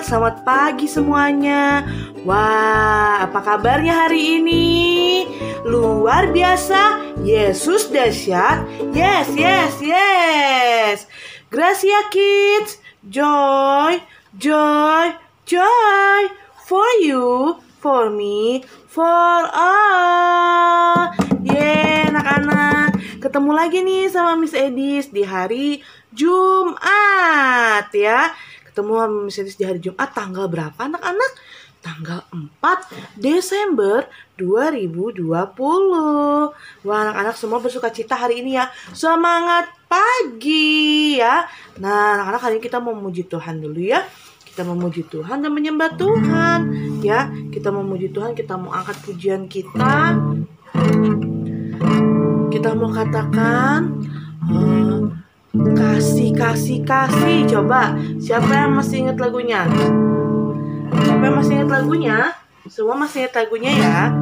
selamat pagi semuanya. Wah, apa kabarnya hari ini? Luar biasa, Yesus dahsyat. Yes, yes, yes. Gracia kids, joy, joy, joy. For you, for me, for all. Yeay, anak-anak. Ketemu lagi nih sama Miss Edis di hari Jumat ya. Ketemu sama Miss Edis di hari Jumat tanggal berapa anak-anak? Tanggal 4 Desember 2020. Wah, anak-anak semua bersuka cita hari ini ya. Semangat pagi ya. Nah, anak-anak hari ini kita mau memuji Tuhan dulu ya. Kita memuji Tuhan dan menyembah Tuhan ya. Kita memuji Tuhan, kita mau angkat pujian kita. Kita mau katakan kasih, kasih, kasih. Coba, siapa yang masih ingat lagunya? Siapa yang masih ingat lagunya? Semua masih ingat lagunya ya?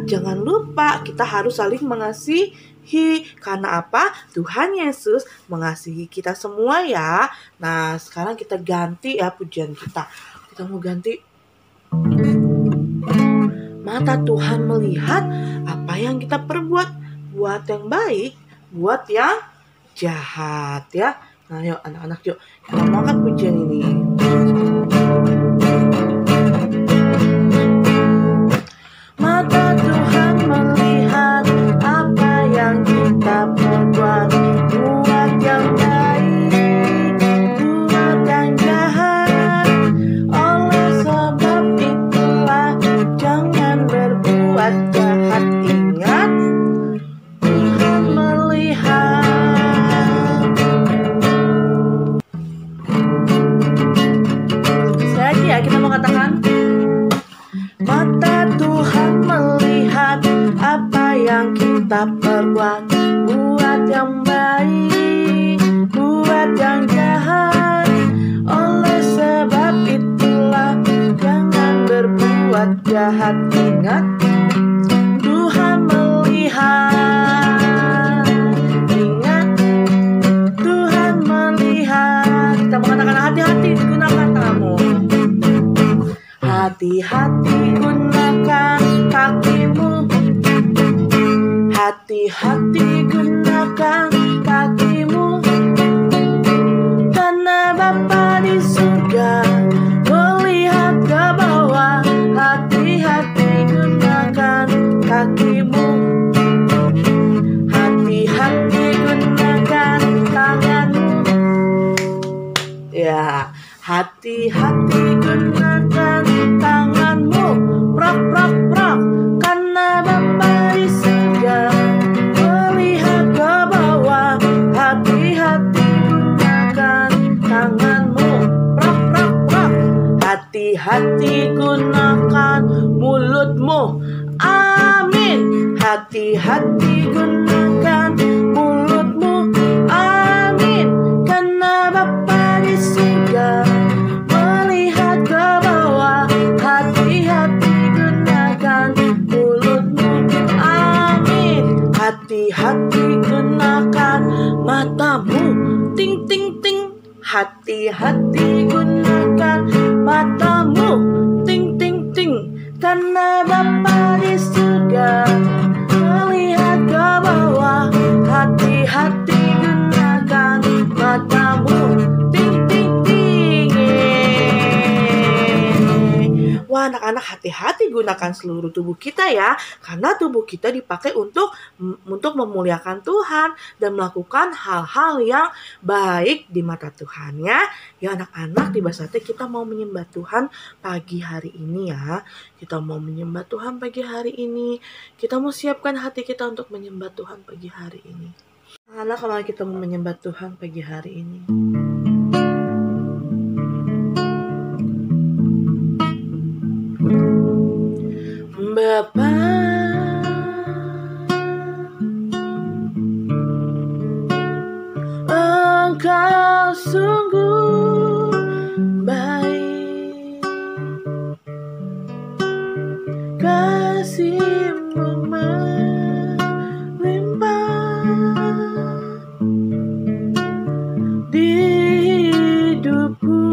Jangan lupa kita harus saling mengasihi. Karena apa? Tuhan Yesus mengasihi kita semua ya. Nah, sekarang kita ganti ya pujian kita. Kita mau ganti. Mata Tuhan melihat apa yang kita perbuat. Buat yang baik, buat yang jahat ya. Nah, yuk anak-anak yuk. Kita mau angkat pujian ini. Mata Tuhan melihat apa yang kita perbuat, buat yang baik, buat yang jahat. Oleh sebab itulah jangan berbuat jahat. Ingat, Tuhan melihat. Sekali lagi ya, kita mau katakan. Mata Tuhan melihat apa yang kita perbuat, buat yang baik, buat yang jahat. Oleh sebab itulah jangan berbuat jahat. Ingat, Tuhan melihat. Ingat, Tuhan melihat. Kita mengatakan hati-hati gunakan tanganmu. Hati-hati gunakan kakimu. Hati-hati gunakan kakimu. Karena Bapa di surga melihat ke bawah. Hati-hati gunakan kakimu. Hati-hati gunakan tanganmu. Ya, hati-hati gunakan tanganmu. prak prak prak, karena Bapa di surga melihat ke bawah. Hati-hati gunakan tanganmu, prak prak prak. Hati-hati gunakan mulutmu, amin. Hati-hati gunakan mulutmu, amin. Karena Bapa di surga melihat ke bawah. Hati-hati gunakan mulutmu, amin. Hati-hati gunakan matamu, ting ting ting. Hati-hati gunakan matamu, ting ting ting. Karena Bapa di surga melihat ke bawah. Hati-hati gunakan matamu, ting ting ting. Wah, anak-anak, hati-hati gunakan seluruh tubuh kita ya, karena tubuh kita dipakai untuk memuliakan Tuhan dan melakukan hal-hal yang baik di mata Tuhan ya. Ya anak-anak, tiba saatnya kita mau menyembah Tuhan pagi hari ini ya. Kita mau menyembah Tuhan pagi hari ini. Kita mau siapkan hati kita untuk menyembah Tuhan pagi hari ini. Anak-anak, kalau kita mau menyembah Tuhan pagi hari ini, Bapa, Engkau sungguh baik, kasih-Mu melimpah di hidupku.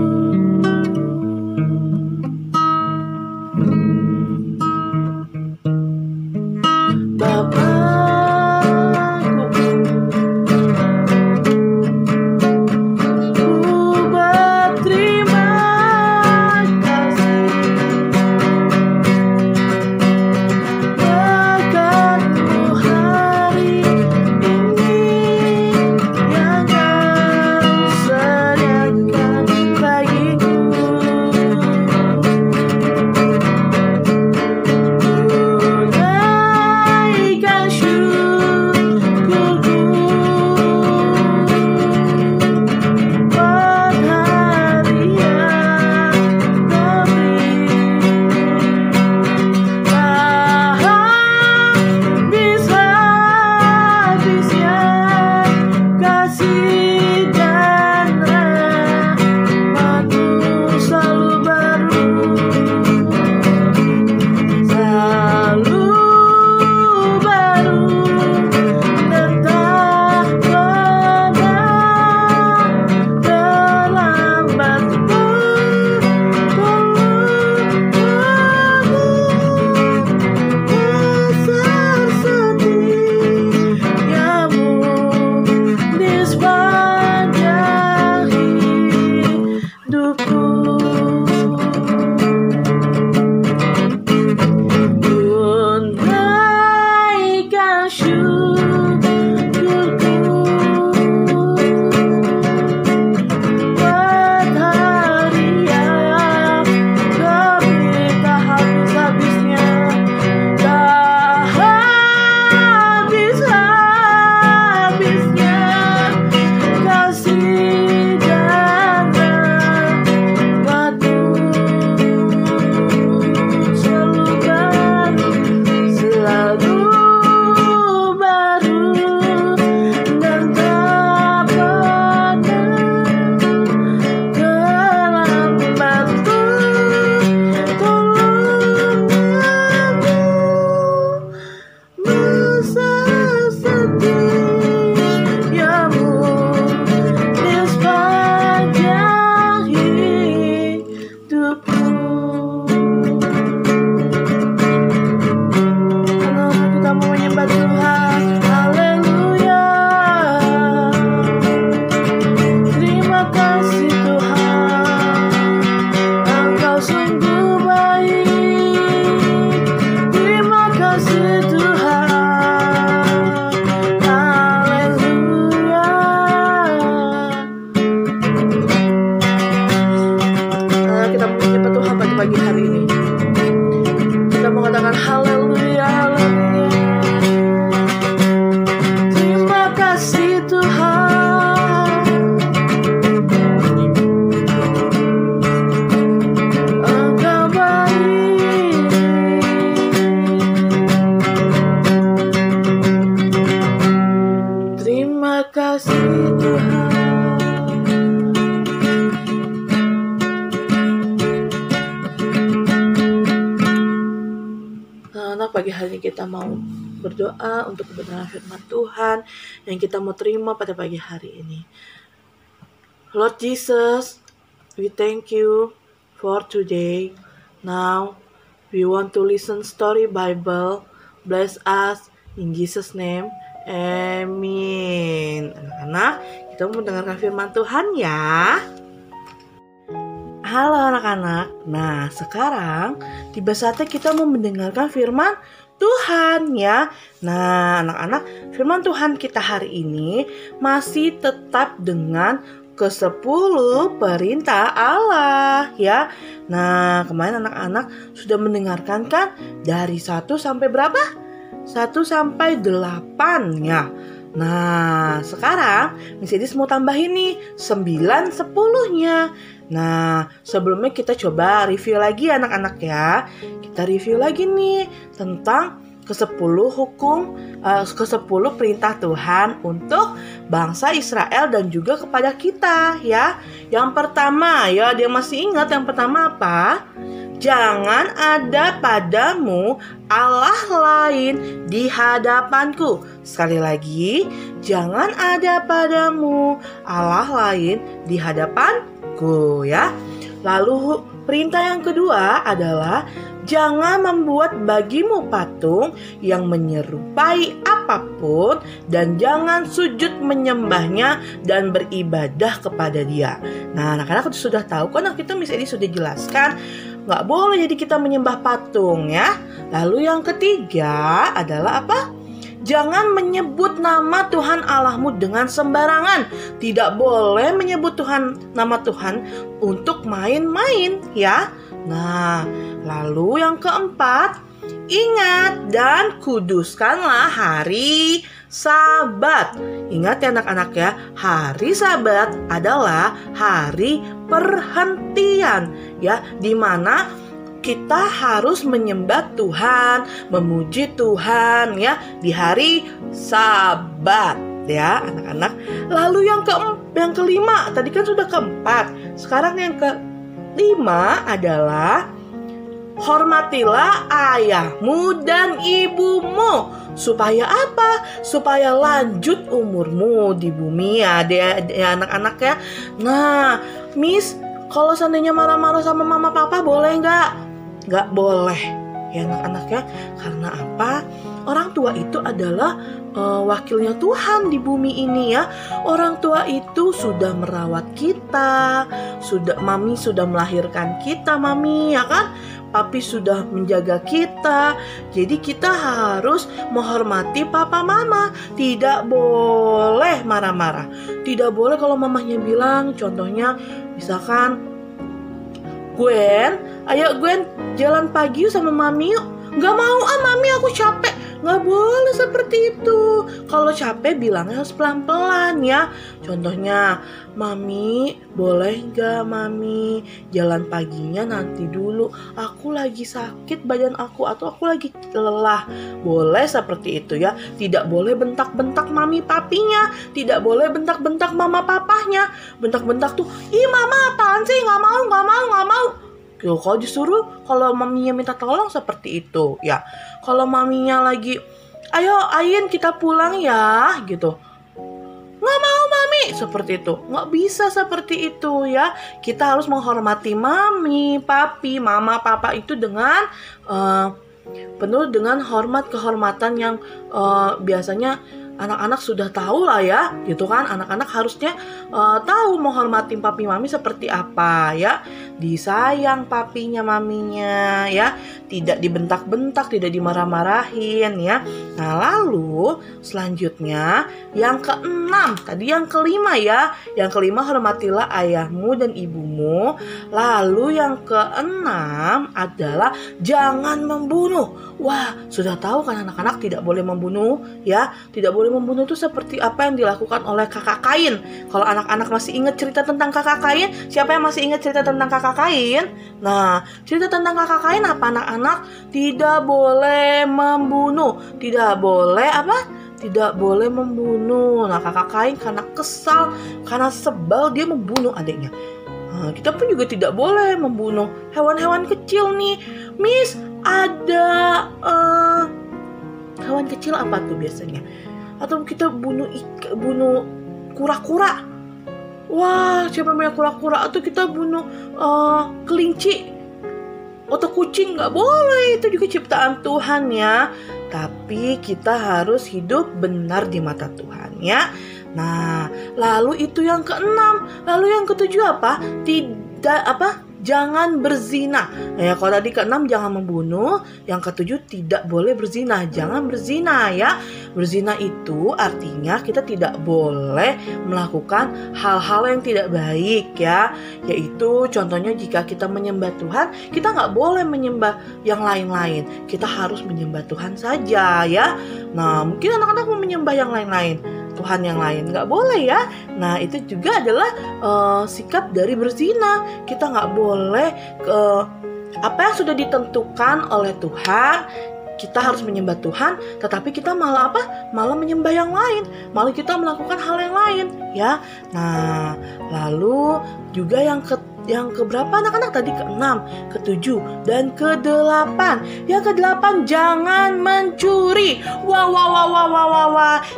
pagi hari ini kita mau berdoa untuk kebenaran firman Tuhan yang kita mau terima pada pagi hari ini. Lord Jesus, we thank you for today. Now, we want to listen story Bible. Bless us in Jesus name. Amin. Anak-anak, kita mau mendengarkan firman Tuhan ya. Halo anak-anak. Nah, sekarang tiba saatnya kita mau mendengarkan firman Tuhan ya. Nah, anak-anak, firman Tuhan kita hari ini masih tetap dengan ke-10 perintah Allah ya. Nah, kemarin anak-anak sudah mendengarkan kan dari 1 sampai berapa? 1 sampai 8 ya. Nah, sekarang Miss Edis mau tambahin nih 9, 10-nya. Nah, sebelumnya kita coba review lagi anak-anak ya. Kita review lagi nih tentang ke-10 ke-10 perintah Tuhan untuk bangsa Israel dan juga kepada kita ya. Yang pertama ya, dia masih ingat yang pertama apa? Jangan ada padamu Allah lain di hadapanku. Sekali lagi, jangan ada padamu Allah lain di hadapanku ya. Lalu perintah yang kedua adalah jangan membuat bagimu patung yang menyerupai apapun dan jangan sujud menyembahnya dan beribadah kepada dia. Nah, anak-anak sudah tahu kan, kita Miss Edi sudah jelaskan nggak boleh jadi kita menyembah patung ya. Lalu yang ketiga adalah apa? Jangan menyebut nama Tuhan Allahmu dengan sembarangan. Tidak boleh menyebut nama Tuhan untuk main-main ya. Nah, lalu yang keempat, ingat dan kuduskanlah hari Sabat. Ingat ya anak-anak ya, hari Sabat adalah hari perhentian ya, di mana kita harus menyembah Tuhan, memuji Tuhan ya di hari Sabat ya anak-anak. Lalu yang kelima, tadi kan sudah keempat. Sekarang yang kelima adalah hormatilah ayahmu dan ibumu. Supaya apa? Supaya lanjut umurmu di bumi ya, anak-anak ya. Nah, Miss, kalau seandainya marah-marah sama mama papa boleh nggak? Nggak boleh ya anak-anak ya. Karena apa? Orang tua itu adalah wakilnya Tuhan di bumi ini ya. Orang tua itu sudah merawat kita, mami sudah melahirkan kita, mami ya kan? Papi sudah menjaga kita. Jadi kita harus menghormati papa mama. Tidak boleh marah-marah. Tidak boleh kalau mamanya bilang, contohnya misalkan, Gwen, ayo Gwen jalan pagi yuk sama mami yuk. Gak mau mami, aku capek. Gak boleh seperti itu. Kalau capek bilangnya harus pelan-pelan ya. Contohnya, mami boleh gak mami jalan paginya nanti dulu, aku lagi sakit badan aku, atau aku lagi lelah. Boleh seperti itu ya. Tidak boleh bentak-bentak mami papinya. Tidak boleh bentak-bentak mama papahnya. Bentak-bentak tuh, ih mama apaan sih, gak mau. Kalau disuruh, kalau maminya minta tolong seperti itu ya. Kalau maminya lagi, ayo Ain kita pulang ya gitu, nggak mau mami, seperti itu. Nggak bisa seperti itu ya. Kita harus menghormati mami, papi, mama, papa itu dengan penuh dengan kehormatan yang biasanya anak-anak sudah tahu lah ya, gitu kan. Anak-anak harusnya tahu menghormati papi mami seperti apa ya. Disayang papinya maminya ya, tidak dibentak-bentak, tidak dimarah-marahin ya. Nah, lalu selanjutnya yang keenam, tadi yang kelima ya. Yang kelima, hormatilah ayahmu dan ibumu. Lalu yang keenam adalah jangan membunuh. Wah, sudah tahu kan anak-anak, tidak boleh membunuh ya. Tidak boleh membunuh itu seperti apa yang dilakukan oleh kakak Kain. Kalau anak-anak masih ingat cerita tentang kakak Kain, siapa yang masih ingat cerita tentang kakak Kain? Nah, cerita tentang kakak Kain apa anak-anak? Tidak boleh membunuh. Tidak boleh apa? Tidak boleh membunuh. Nah, kakak Kain karena kesal, karena sebal, dia membunuh adiknya. Nah, kita pun juga tidak boleh membunuh hewan-hewan kecil nih. Miss, ada Hewan kecil apa tuh biasanya? Atau kita bunuh kura-kura. Wah, siapa yang punya kura-kura? Atau kita bunuh kelinci atau kucing? Nggak boleh, itu juga ciptaan Tuhan ya. Tapi kita harus hidup benar di mata Tuhan ya. Nah, lalu itu yang keenam. Lalu yang ketujuh apa? Jangan berzina. Ya, kalau tadi keenam jangan membunuh, yang ketujuh tidak boleh berzina. Jangan berzina ya. Berzina itu artinya kita tidak boleh melakukan hal-hal yang tidak baik ya. Yaitu contohnya jika kita menyembah Tuhan, kita nggak boleh menyembah yang lain-lain. Kita harus menyembah Tuhan saja ya. Nah, mungkin anak-anak mau menyembah yang lain-lain, Tuhan yang lain, nggak boleh ya. Nah, itu juga adalah sikap dari berzina. Kita nggak boleh apa yang sudah ditentukan oleh Tuhan. Kita harus menyembah Tuhan, tetapi kita malah malah menyembah yang lain, malah kita melakukan hal yang lain ya. Nah, lalu juga yang keberapa anak-anak tadi? Keenam, ketujuh, dan kedelapan. Yang kedelapan, jangan mencuri. Wah.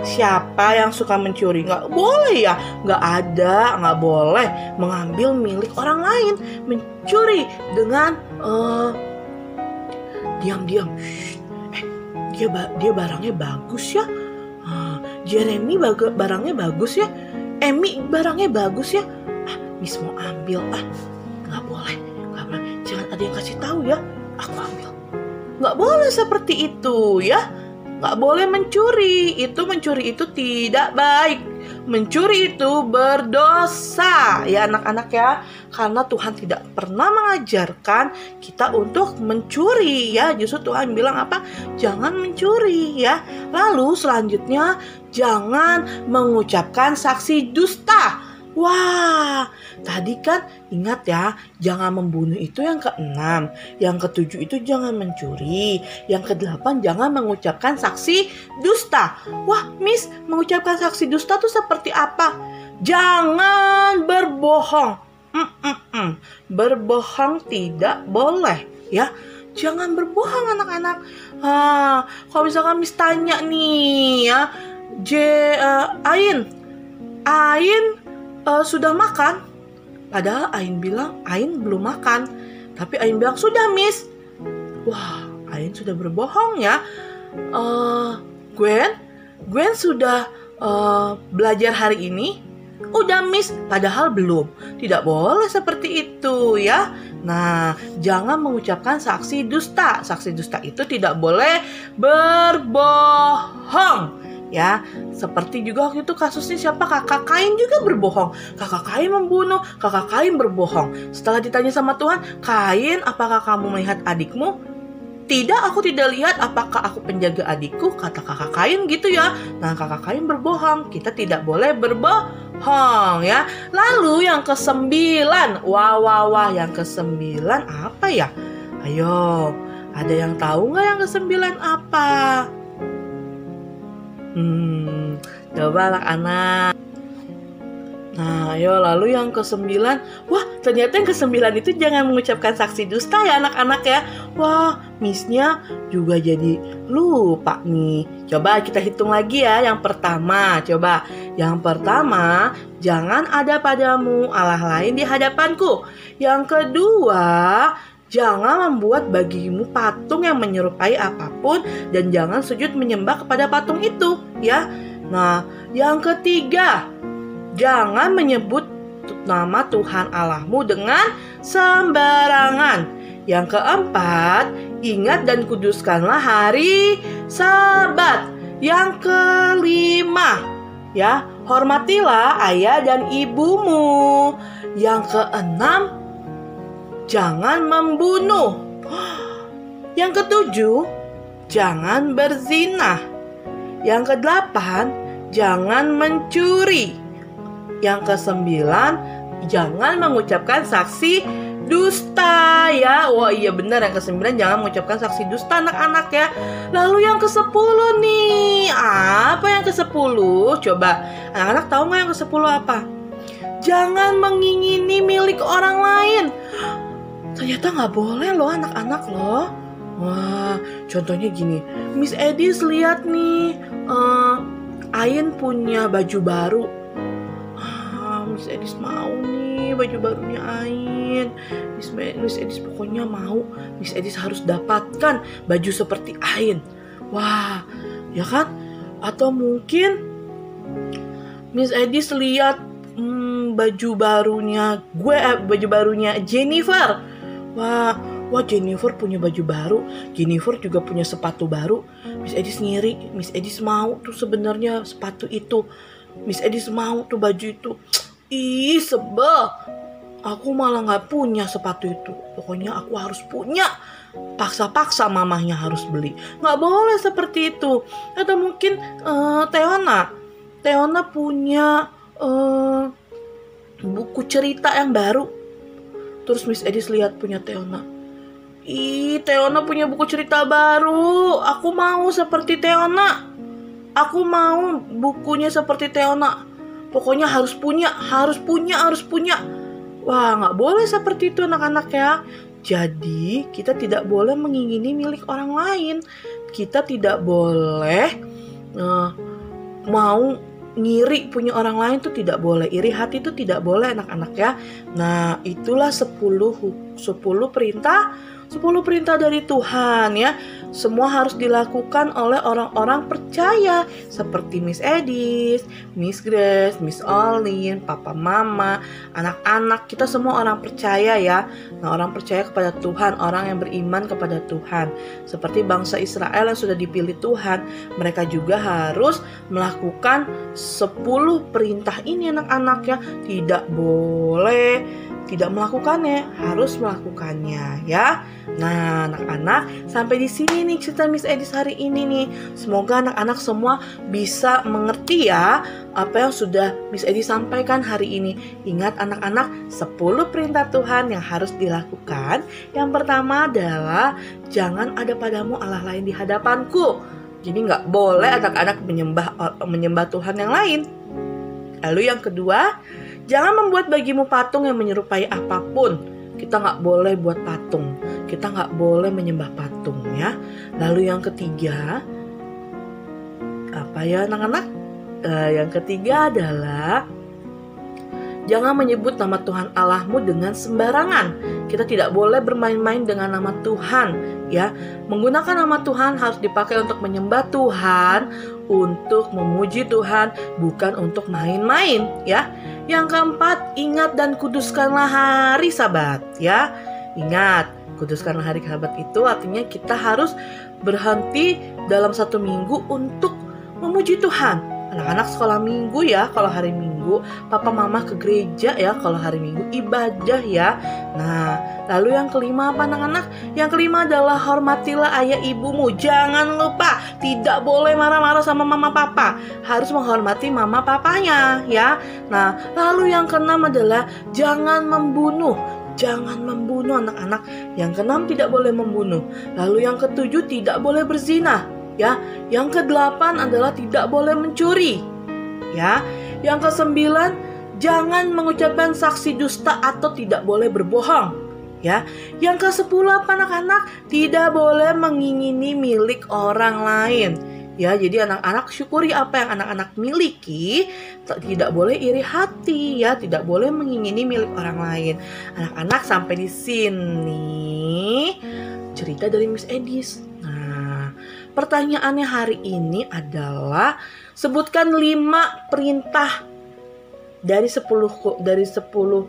Siapa yang suka mencuri? Nggak boleh ya. Nggak boleh mengambil milik orang lain. Mencuri dengan diam-diam. Dia barangnya bagus ya. Jeremy barangnya bagus ya. Emmy barangnya bagus ya. Miss mau ambil. Nggak boleh. Jangan ada yang kasih tahu ya. Aku ambil. Nggak boleh seperti itu ya. Nggak boleh mencuri. Mencuri itu tidak baik. Mencuri itu berdosa ya anak-anak ya. Karena Tuhan tidak pernah mengajarkan kita untuk mencuri ya. Justru Tuhan bilang apa? Jangan mencuri ya. Lalu selanjutnya, jangan mengucapkan saksi dusta. Wah, tadi kan ingat ya, jangan membunuh itu yang keenam. Yang ketujuh itu jangan mencuri. Yang kedelapan jangan mengucapkan saksi dusta. Wah, Miss, mengucapkan saksi dusta itu seperti apa? Jangan berbohong. Berbohong tidak boleh ya. Jangan berbohong anak-anak. Kalau misalkan Miss tanya nih ya, Ain sudah makan? Padahal Ain bilang Ain belum makan. Tapi Ain bilang sudah Miss. Wah, Ain sudah berbohong ya. Gwen sudah belajar hari ini? Udah Miss, padahal belum. Tidak boleh seperti itu ya. Nah, jangan mengucapkan saksi dusta. Saksi dusta itu tidak boleh berbohong ya. Seperti juga waktu itu kasusnya siapa? Kakak Kain juga berbohong. Kakak Kain membunuh, kakak Kain berbohong. Setelah ditanya sama Tuhan, Kain, apakah kamu melihat adikmu? Tidak, aku tidak lihat. Apakah aku penjaga adikku? Kata kakak Kain gitu ya. Nah, kakak Kain berbohong. Kita tidak boleh berbohong ya. Lalu yang ke-9. Wah, yang ke-9 apa ya? Ayo, ada yang tahu nggak yang ke-9 apa? Coba anak-anak. Nah, ayo lalu yang ke-9. Wah, ternyata yang ke-9 itu jangan mengucapkan saksi dusta ya anak-anak ya. Wah, Missnya juga jadi lupa nih. Coba kita hitung lagi ya. Yang pertama, jangan ada padamu Allah lain di hadapanku. Yang kedua, jangan membuat bagimu patung yang menyerupai apapun dan jangan sujud menyembah kepada patung itu ya. Nah, yang ketiga, jangan menyebut nama Tuhan Allahmu dengan sembarangan. Yang keempat, ingat dan kuduskanlah hari Sabat. Yang kelima, ya, hormatilah ayah dan ibumu. Yang keenam, jangan membunuh. Yang ketujuh, jangan berzina. Yang kedelapan, jangan mencuri. Yang kesembilan, jangan mengucapkan saksi dusta ya. Wah iya benar, yang ke-9 jangan mengucapkan saksi dusta anak-anak ya. Lalu yang ke-10 nih, apa yang ke-10? Coba anak-anak tahu nggak yang ke-10 apa? Jangan mengingini milik orang lain. Ternyata nggak boleh loh anak-anak loh. Wah, contohnya gini, Miss Edis lihat nih, Ain punya baju baru. Miss Edis mau nih baju barunya Ain. Miss Edis pokoknya mau. Miss Edis harus dapatkan baju seperti Ain. Wah, ya kan? Atau mungkin Miss Edis lihat baju barunya Jennifer. Wah, Jennifer punya baju baru. Jennifer juga punya sepatu baru. Miss Edis ngiri. Miss Edis mau tuh sebenarnya sepatu itu. Miss Edis mau tuh baju itu. Ih, sebel. Aku malah gak punya sepatu itu. Pokoknya aku harus punya. Paksa-paksa mamahnya harus beli. Gak boleh seperti itu. Atau mungkin Teona punya buku cerita yang baru. Terus Miss Edis lihat punya Teona. Ih, Teona punya buku cerita baru. Aku mau seperti Teona. Aku mau bukunya seperti Teona. Pokoknya harus punya. Wah, gak boleh seperti itu anak-anak ya. Jadi kita tidak boleh mengingini milik orang lain. Kita tidak boleh mau ngiri punya orang lain, tuh tidak boleh. Iri hati itu tidak boleh anak-anak ya. Nah, itulah 10 perintah dari Tuhan ya. Semua harus dilakukan oleh orang-orang percaya seperti Miss Edis, Miss Grace, Miss Olin, Papa Mama, anak-anak. Kita semua orang percaya ya. Nah, orang percaya kepada Tuhan, orang yang beriman kepada Tuhan. Seperti bangsa Israel yang sudah dipilih Tuhan, mereka juga harus melakukan 10 perintah ini anak-anak ya. Tidak boleh tidak melakukannya, harus melakukannya ya. Nah, anak-anak, sampai di sini nih cerita Miss Edis hari ini nih. Semoga anak-anak semua bisa mengerti ya apa yang sudah Miss Edis sampaikan hari ini. Ingat anak-anak, 10 perintah Tuhan yang harus dilakukan. Yang pertama adalah jangan ada padamu Allah lain di hadapanku. Jadi nggak boleh anak-anak menyembah Tuhan yang lain. Lalu yang kedua, jangan membuat bagimu patung yang menyerupai apapun. Kita nggak boleh buat patung. Kita nggak boleh menyembah patung ya. Lalu yang ketiga, apa ya anak-anak? Yang ketiga adalah jangan menyebut nama Tuhan Allahmu dengan sembarangan. Kita tidak boleh bermain-main dengan nama Tuhan ya. Menggunakan nama Tuhan harus dipakai untuk menyembah Tuhan, untuk memuji Tuhan, bukan untuk main-main ya. Yang keempat, ingat dan kuduskanlah hari Sabat ya. Ingat, kuduskanlah hari Sabat itu artinya kita harus berhenti dalam 1 minggu untuk memuji Tuhan. Anak-anak sekolah minggu ya kalau hari Minggu, papa mama ke gereja ya kalau hari Minggu, ibadah ya. Nah, lalu yang kelima apa anak-anak? Yang kelima adalah hormatilah ayah ibumu. Jangan lupa, tidak boleh marah-marah sama mama papa. Harus menghormati mama papanya ya. Nah, lalu yang keenam adalah jangan membunuh. Jangan membunuh anak-anak. Yang keenam tidak boleh membunuh. Lalu yang ketujuh tidak boleh berzina. Ya, yang ke-8 adalah tidak boleh mencuri. Ya, yang ke-9 jangan mengucapkan saksi dusta atau tidak boleh berbohong. Ya, yang ke-10 apa anak-anak? Tidak boleh mengingini milik orang lain. Ya, jadi anak-anak syukuri apa yang anak-anak miliki. Tidak boleh iri hati ya, tidak boleh mengingini milik orang lain. Anak-anak sampai di sini cerita dari Miss Edis. Pertanyaannya hari ini adalah sebutkan 5 perintah dari 10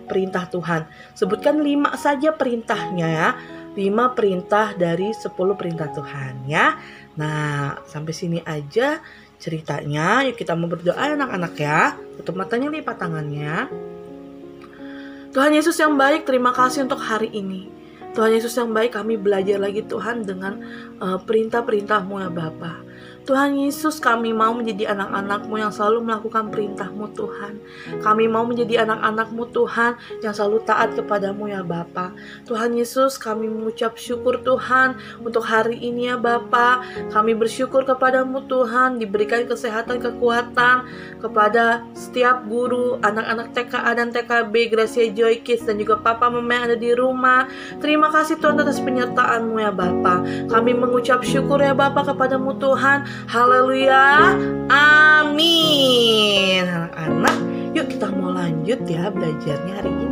perintah Tuhan. Sebutkan 5 saja perintahnya ya. 5 perintah dari 10 perintah Tuhan ya. Nah, sampai sini aja ceritanya. Yuk kita mau berdoa anak-anak ya. Tutup matanya, lipat tangannya. Tuhan Yesus yang baik, terima kasih untuk hari ini. Tuhan Yesus yang baik, kami belajar lagi Tuhan dengan perintah-perintah-Mu ya Bapa. Tuhan Yesus, kami mau menjadi anak-anak-Mu yang selalu melakukan perintah-Mu Tuhan. Kami mau menjadi anak-anak-Mu Tuhan yang selalu taat kepadamu ya Bapa. Tuhan Yesus, kami mengucap syukur Tuhan untuk hari ini ya Bapa. Kami bersyukur kepadamu Tuhan, diberikan kesehatan, kekuatan kepada setiap guru, anak-anak TKA dan TKB, Gracia Joy Kids, dan juga Papa Mama yang ada di rumah. Terima kasih Tuhan atas penyertaan-Mu ya Bapa. Kami mengucap syukur ya Bapa kepadamu Tuhan. Haleluya. Amin. Anak-anak, yuk kita mau lanjut ya belajarnya hari ini.